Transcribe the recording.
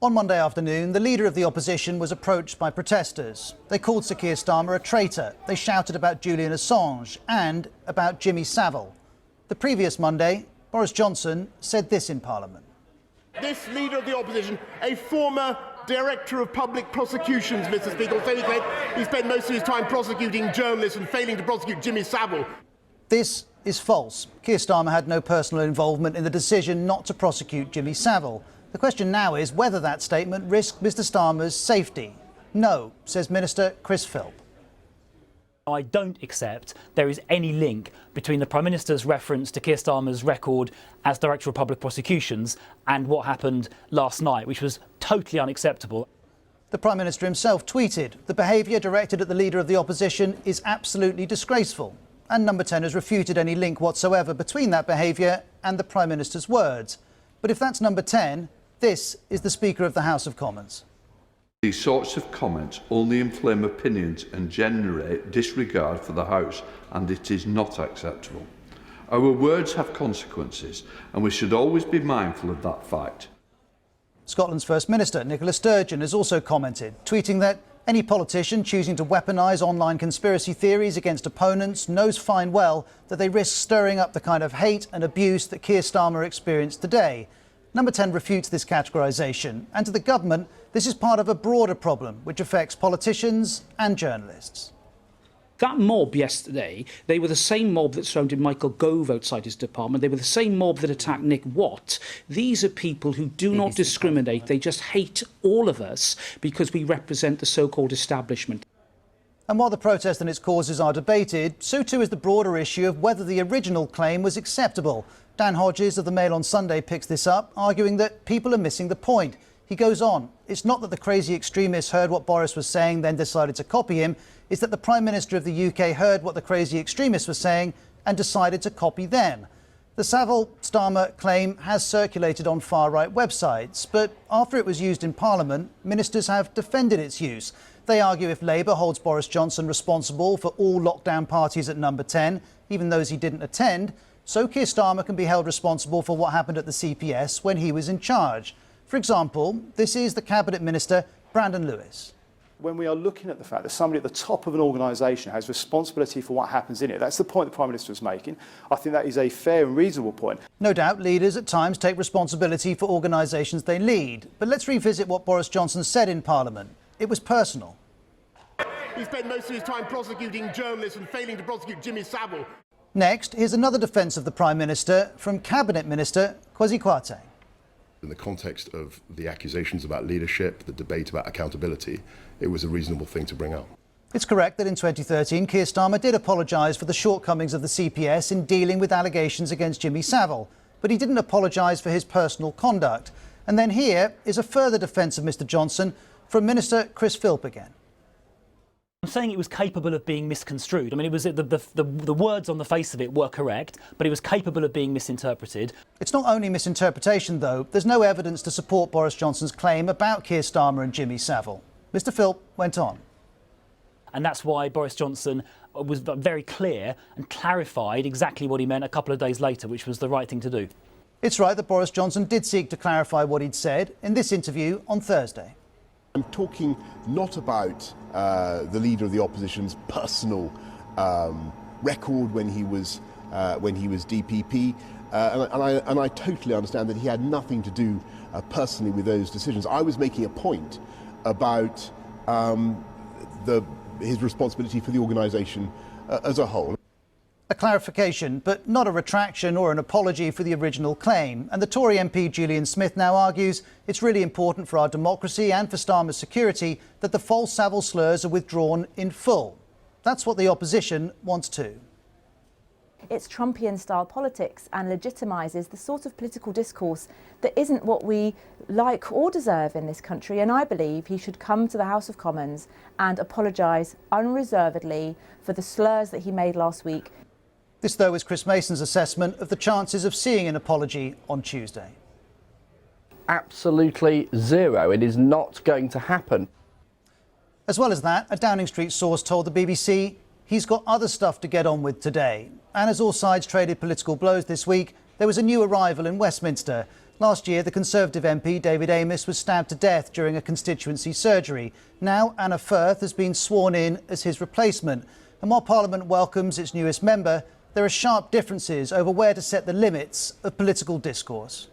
On Monday afternoon, the leader of the opposition was approached by protesters. They called Sir Keir Starmer a traitor. They shouted about Julian Assange and about Jimmy Savile. The previous Monday, Boris Johnson said this in Parliament. This leader of the opposition, a former Director of Public Prosecutions, Mr. Speaker, he spent most of his time prosecuting journalists and failing to prosecute Jimmy Savile. This is false. Keir Starmer had no personal involvement in the decision not to prosecute Jimmy Savile. The question now is whether that statement risked Mr. Starmer's safety. No, says Minister Chris Philp. I don't accept there is any link between the Prime Minister's reference to Keir Starmer's record as Director of Public Prosecutions and what happened last night, which was totally unacceptable. The Prime Minister himself tweeted, "The behaviour directed at the Leader of the Opposition is absolutely disgraceful." And Number 10 has refuted any link whatsoever between that behaviour and the Prime Minister's words. But if that's Number 10, this is the Speaker of the House of Commons. These sorts of comments only inflame opinions and generate disregard for the House, and it is not acceptable. Our words have consequences, and we should always be mindful of that fact. Scotland's First Minister, Nicola Sturgeon, has also commented, tweeting that any politician choosing to weaponise online conspiracy theories against opponents knows fine well that they risk stirring up the kind of hate and abuse that Keir Starmer experienced today. Number 10 refutes this categorisation, and to the government, this is part of a broader problem which affects politicians and journalists. That mob yesterday, they were the same mob that surrounded Michael Gove outside his department. They were the same mob that attacked Nick Watt. These are people who do not discriminate. They just hate all of us because we represent the so-called establishment. And while the protest and its causes are debated, so too is the broader issue of whether the original claim was acceptable. Dan Hodges of the Mail on Sunday picks this up, arguing that people are missing the point. He goes on, it's not that the crazy extremists heard what Boris was saying, then decided to copy him. It's that the Prime Minister of the UK heard what the crazy extremists were saying and decided to copy them. The Savile-Starmer claim has circulated on far-right websites, but after it was used in Parliament, ministers have defended its use. They argue if Labour holds Boris Johnson responsible for all lockdown parties at Number 10, even those he didn't attend, so Keir Starmer can be held responsible for what happened at the CPS when he was in charge. For example, this is the Cabinet Minister, Brandon Lewis. When we are looking at the fact that somebody at the top of an organisation has responsibility for what happens in it, that's the point the Prime Minister is making. I think that is a fair and reasonable point. No doubt leaders at times take responsibility for organisations they lead. But let's revisit what Boris Johnson said in Parliament. It was personal. He spent most of his time prosecuting journalists and failing to prosecute Jimmy Savile. Next, here's another defence of the Prime Minister from Cabinet Minister Kwasi Kwarteng. In the context of the accusations about leadership, the debate about accountability, it was a reasonable thing to bring up. It's correct that in 2013, Keir Starmer did apologise for the shortcomings of the CPS in dealing with allegations against Jimmy Savile, but he didn't apologise for his personal conduct. And then here is a further defence of Mr Johnson from Minister Chris Philp again. I'm saying it was capable of being misconstrued. I mean, it was the words on the face of it were correct, but it was capable of being misinterpreted. It's not only misinterpretation, though. There's no evidence to support Boris Johnson's claim about Keir Starmer and Jimmy Savile. Mr Philp went on. And that's why Boris Johnson was very clear and clarified exactly what he meant a couple of days later, which was the right thing to do. It's right that Boris Johnson did seek to clarify what he'd said in this interview on Thursday. I'm talking not about the leader of the opposition's personal record when he was DPP, and I totally understand that he had nothing to do personally with those decisions. I was making a point about his responsibility for the organisation as a whole. A clarification, but not a retraction or an apology for the original claim. And the Tory MP Julian Smith now argues it's really important for our democracy and for Starmer's security that the false Savile slurs are withdrawn in full. That's what the opposition wants too. It's Trumpian-style politics and legitimises the sort of political discourse that isn't what we like or deserve in this country. And I believe he should come to the House of Commons and apologise unreservedly for the slurs that he made last week. This, though, is Chris Mason's assessment of the chances of seeing an apology on Tuesday. Absolutely zero. It is not going to happen. As well as that, a Downing Street source told the BBC he's got other stuff to get on with today. And as all sides traded political blows this week, there was a new arrival in Westminster. Last year, the Conservative MP David Amess was stabbed to death during a constituency surgery. Now Anna Firth has been sworn in as his replacement. And while Parliament welcomes its newest member, there are sharp differences over where to set the limits of political discourse.